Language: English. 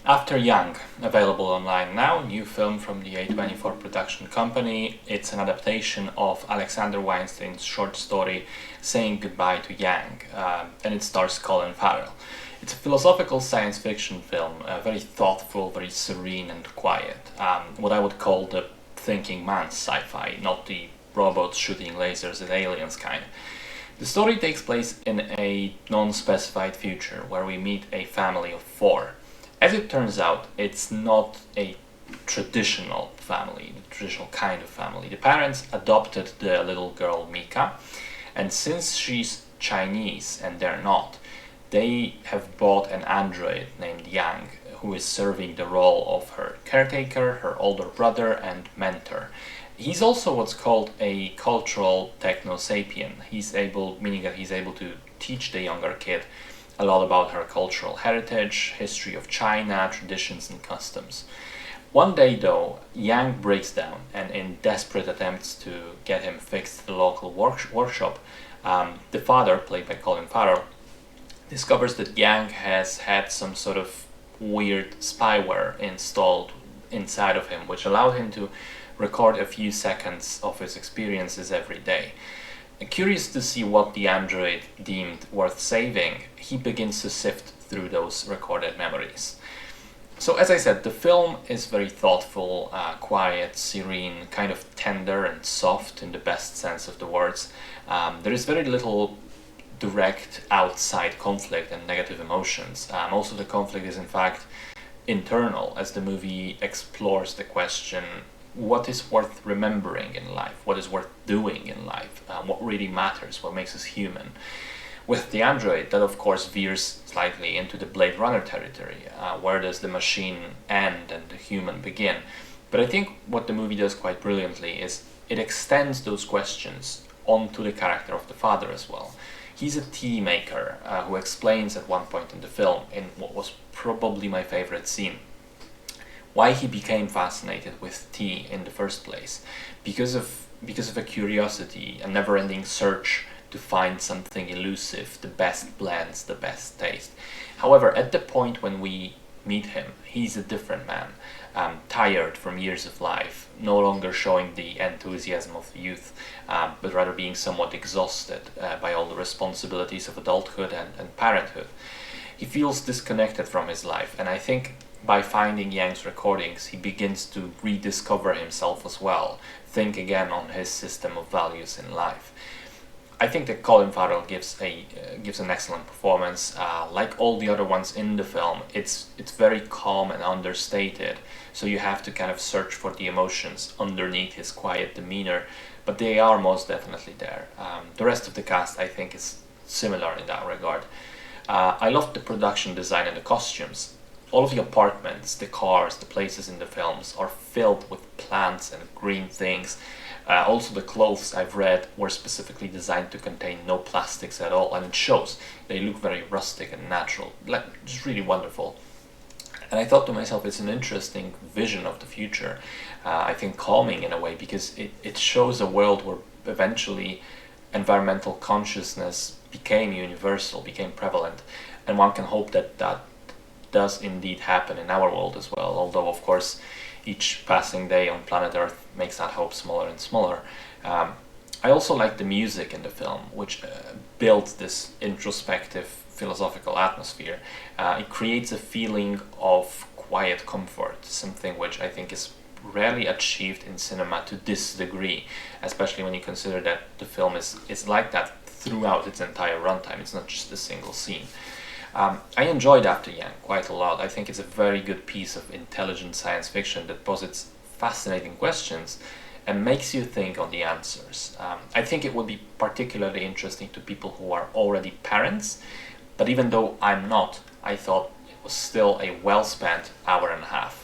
After Yang, available online now, new film from the A24 production company. It's an adaptation of Alexander Weinstein's short story Saying Goodbye to Yang, and it stars Colin Farrell. It's a philosophical science fiction film, very thoughtful, very serene and quiet. What I would call the thinking man's sci-fi, not the robots shooting lasers at aliens kind. The story takes place in a non-specified future where we meet a family of four. As it turns out, it's not a traditional family, the traditional kind of family. The parents adopted the little girl Mika, and since she's Chinese and they're not, they have bought an android named Yang, who is serving the role of her caretaker, her older brother, and mentor. He's also what's called a cultural techno-sapien. Meaning that he's able to teach the younger kid a lot about her cultural heritage, history of China, traditions and customs. One day though, Yang breaks down, and in desperate attempts to get him fixed at the local workshop, the father, played by Colin Farrell, discovers that Yang has had some sort of weird spyware installed inside of him, which allowed him to record a few seconds of his experiences every day. Curious to see what the android deemed worth saving, he begins to sift through those recorded memories. So as I said, the film is very thoughtful, quiet, serene, kind of tender and soft in the best sense of the words. There is very little direct outside conflict and negative emotions. Most of the conflict is in fact internal, as the movie explores the question: what is worth remembering in life? What is worth doing in life? What really matters? What makes us human? With the android, that of course veers slightly into the Blade Runner territory. Where does the machine end and the human begin? But I think what the movie does quite brilliantly is it extends those questions onto the character of the father as well. He's a tea maker who explains at one point in the film, in what was probably my favorite scene, why he became fascinated with tea in the first place. Because of a curiosity, a never-ending search to find something elusive, the best blends, the best taste. However, at the point when we meet him, he's a different man, tired from years of life, no longer showing the enthusiasm of youth, but rather being somewhat exhausted by all the responsibilities of adulthood and parenthood. He feels disconnected from his life, and I think by finding Yang's recordings, he begins to rediscover himself as well, think again on his system of values in life. I think that Colin Farrell gives an excellent performance. Like all the other ones in the film, it's very calm and understated, so you have to kind of search for the emotions underneath his quiet demeanor, but they are most definitely there. The rest of the cast, I think, is similar in that regard. I love the production design and the costumes. All of the apartments, the cars, the places in the films are filled with plants and green things. Also the clothes, I've read, were specifically designed to contain no plastics at all, and it shows. They look very rustic and natural, just really wonderful. And I thought to myself, it's an interesting vision of the future. I think calming in a way, because it shows a world where eventually environmental consciousness became universal, became prevalent, and one can hope that that does indeed happen in our world as well, although of course each passing day on planet Earth makes that hope smaller and smaller. I also like the music in the film, which builds this introspective philosophical atmosphere. It creates a feeling of quiet comfort, something which I think is rarely achieved in cinema to this degree, especially when you consider that the film is like that throughout its entire runtime. It's not just a single scene. I enjoyed After Yang quite a lot. I think it's a very good piece of intelligent science fiction that posits fascinating questions and makes you think on the answers. I think it would be particularly interesting to people who are already parents, but even though I'm not, I thought it was still a well-spent hour and a half.